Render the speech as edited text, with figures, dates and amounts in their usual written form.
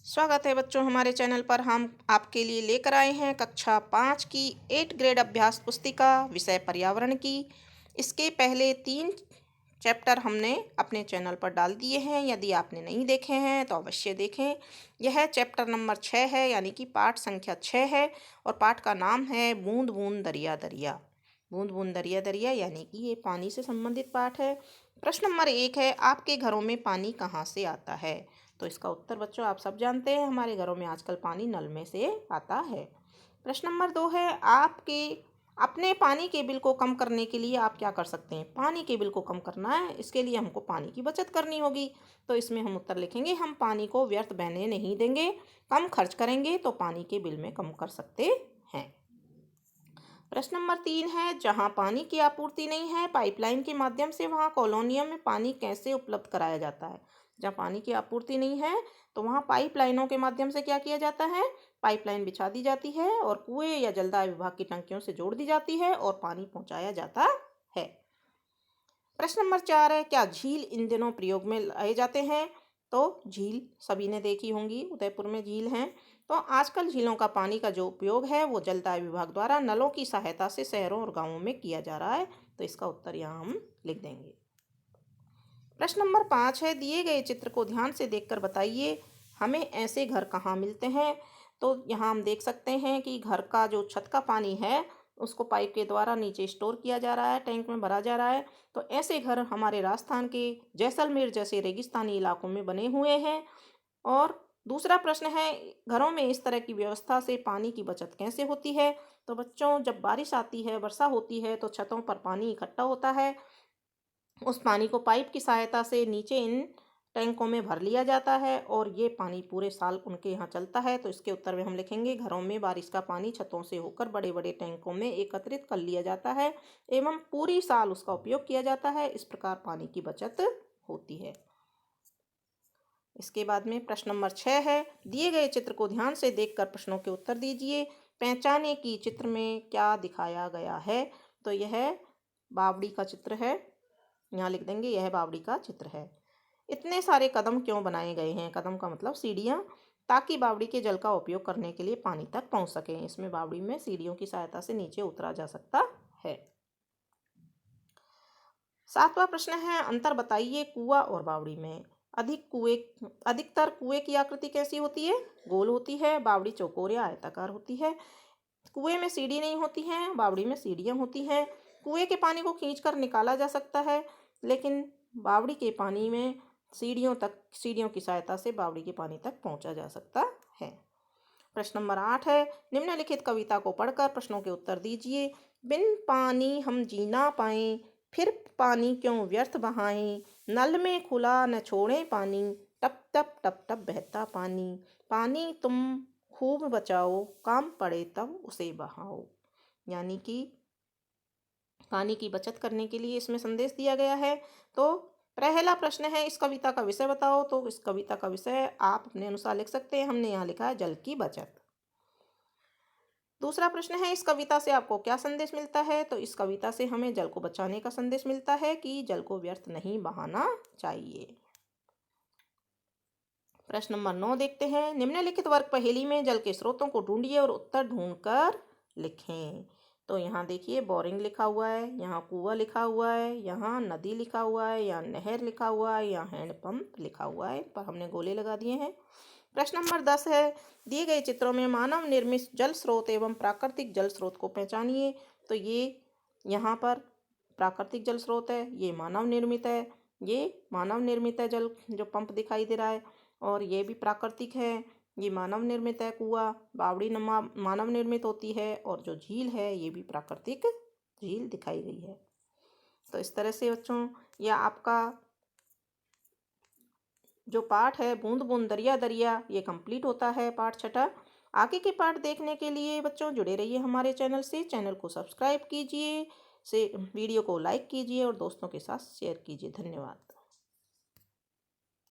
स्वागत है बच्चों, हमारे चैनल पर हम आपके लिए लेकर आए हैं कक्षा 5 की 8 ग्रेड अभ्यास पुस्तिका विषय पर्यावरण की। इसके पहले 3 चैप्टर हमने अपने चैनल पर डाल दिए हैं। यदि आपने नहीं देखे हैं तो अवश्य देखें। यह चैप्टर नंबर 6 है, यानी कि पाठ संख्या 6 है और पाठ का नाम है बूंद बूंद दरिया दरिया। बूंद बूंद दरिया दरिया यानी कि ये पानी से संबंधित पाठ है। प्रश्न नंबर 1 है, आपके घरों में पानी कहाँ से आता है? तो इसका उत्तर बच्चों आप सब जानते हैं, हमारे घरों में आजकल पानी नल में से आता है। प्रश्न नंबर 2 है, आपके अपने पानी के बिल को कम करने के लिए आप क्या कर सकते हैं? पानी के बिल को कम करना है, इसके लिए हमको पानी की बचत करनी होगी। तो इसमें हम उत्तर लिखेंगे, हम पानी को व्यर्थ बहने नहीं देंगे, कम खर्च करेंगे तो पानी के बिल में कम कर सकते हैं। प्रश्न नंबर 3 है, जहां पानी की आपूर्ति नहीं है पाइपलाइन के माध्यम से वहां कॉलोनियों में पानी कैसे उपलब्ध कराया जाता है? जहाँ पानी की आपूर्ति नहीं है तो वहाँ पाइपलाइनों के माध्यम से क्या किया जाता है? पाइपलाइन बिछा दी जाती है और कुएं या जलदाय विभाग की टंकियों से जोड़ दी जाती है और पानी पहुंचाया जाता है। प्रश्न नंबर 4 है, क्या झील इन दिनों प्रयोग में लाए जाते हैं? तो झील सभी ने देखी होंगी, उदयपुर में झील हैं। तो आजकल झीलों का पानी का जो उपयोग है वो जलदाय विभाग द्वारा नलों की सहायता से शहरों और गांवों में किया जा रहा है। तो इसका उत्तर यहाँ हम लिख देंगे। प्रश्न नंबर 5 है, दिए गए चित्र को ध्यान से देखकर बताइए हमें ऐसे घर कहाँ मिलते हैं? तो यहाँ हम देख सकते हैं कि घर का जो छत का पानी है उसको पाइप के द्वारा नीचे स्टोर किया जा रहा है, टैंक में भरा जा रहा है। तो ऐसे घर हमारे राजस्थान के जैसलमेर जैसे रेगिस्तानी इलाकों में बने हुए हैं। और दूसरा प्रश्न है, घरों में इस तरह की व्यवस्था से पानी की बचत कैसे होती है? तो बच्चों, जब बारिश आती है, वर्षा होती है तो छतों पर पानी इकट्ठा होता है। उस पानी को पाइप की सहायता से नीचे इन टैंकों में भर लिया जाता है और ये पानी पूरे साल उनके यहाँ चलता है। तो इसके उत्तर में हम लिखेंगे, घरों में बारिश का पानी छतों से होकर बड़े बड़े टैंकों में एकत्रित कर लिया जाता है एवं पूरी साल उसका उपयोग किया जाता है। इस प्रकार पानी की बचत होती है। इसके बाद में प्रश्न नंबर 6 है, दिए गए चित्र को ध्यान से देखकर प्रश्नों के उत्तर दीजिए। पहचाने कि चित्र में क्या दिखाया गया है? तो यह बावड़ी का चित्र है, यहाँ लिख देंगे यह बावड़ी का चित्र है। इतने सारे कदम क्यों बनाए गए हैं? कदम का मतलब सीढ़ियाँ, ताकि बावड़ी के जल का उपयोग करने के लिए पानी तक पहुँच सकें। इसमें बावड़ी में सीढ़ियों की सहायता से नीचे उतरा जा सकता है। 7वां प्रश्न है, अंतर बताइए कुआं और बावड़ी में। अधिकतर कुएं की आकृति कैसी होती है? गोल होती है। बावड़ी चौकोर या आयताकार होती है। कुएं में सीढ़ी नहीं होती है, बावड़ी में सीढ़ियाँ होती हैं। कुएं के पानी को खींचकर निकाला जा सकता है, लेकिन बावड़ी के पानी में सीढ़ियों की सहायता से बावड़ी के पानी तक पहुंचा जा सकता है। प्रश्न नंबर 8 है, निम्नलिखित कविता को पढ़कर प्रश्नों के उत्तर दीजिए। बिन पानी हम जी ना पाए, फिर पानी क्यों व्यर्थ बहाएं? नल में खुला न छोड़े पानी, टप टप टप टप बहता पानी। पानी तुम खूब बचाओ, काम पड़े तब उसे बहाओ। यानी कि पानी की बचत करने के लिए इसमें संदेश दिया गया है। तो पहला प्रश्न है, इस कविता का विषय बताओ। तो इस कविता का विषय आप अपने अनुसार लिख सकते हैं, हमने यहाँ लिखा है जल की बचत। दूसरा प्रश्न है, इस कविता से आपको क्या संदेश मिलता है? तो इस कविता से हमें जल को बचाने का संदेश मिलता है कि जल को व्यर्थ नहीं बहाना चाहिए। प्रश्न नंबर 9 देखते हैं, निम्नलिखित वर्ग पहेली में जल के स्रोतों को ढूंढिए और उत्तर ढूंढकर लिखें। तो यहाँ देखिए बोरिंग लिखा हुआ है, यहाँ कुआं लिखा हुआ है, यहाँ नदी लिखा हुआ है, यहाँ नहर लिखा हुआ है, यहाँ हैंडपंप लिखा हुआ है, पर हमने गोले लगा दिए हैं। प्रश्न नंबर 10 है, दिए गए चित्रों में मानव निर्मित जल स्रोत एवं प्राकृतिक जल स्रोत को पहचानिए। तो ये यहाँ पर प्राकृतिक जल स्रोत है, ये मानव निर्मित है। ये मानव निर्मित है जल, जो पंप दिखाई दे रहा है, और ये भी प्राकृतिक है। ये मानव निर्मित है कुआं। बावड़ी मानव निर्मित होती है और जो झील है ये भी प्राकृतिक झील दिखाई गई है। तो इस तरह से बच्चों यह आपका जो पाठ है बूंद बूंद दरिया दरिया ये कंप्लीट होता है, पाठ 6। आगे के पाठ देखने के लिए बच्चों जुड़े रहिए हमारे चैनल से। चैनल को सब्सक्राइब कीजिए, वीडियो को लाइक कीजिए और दोस्तों के साथ शेयर कीजिए। धन्यवाद।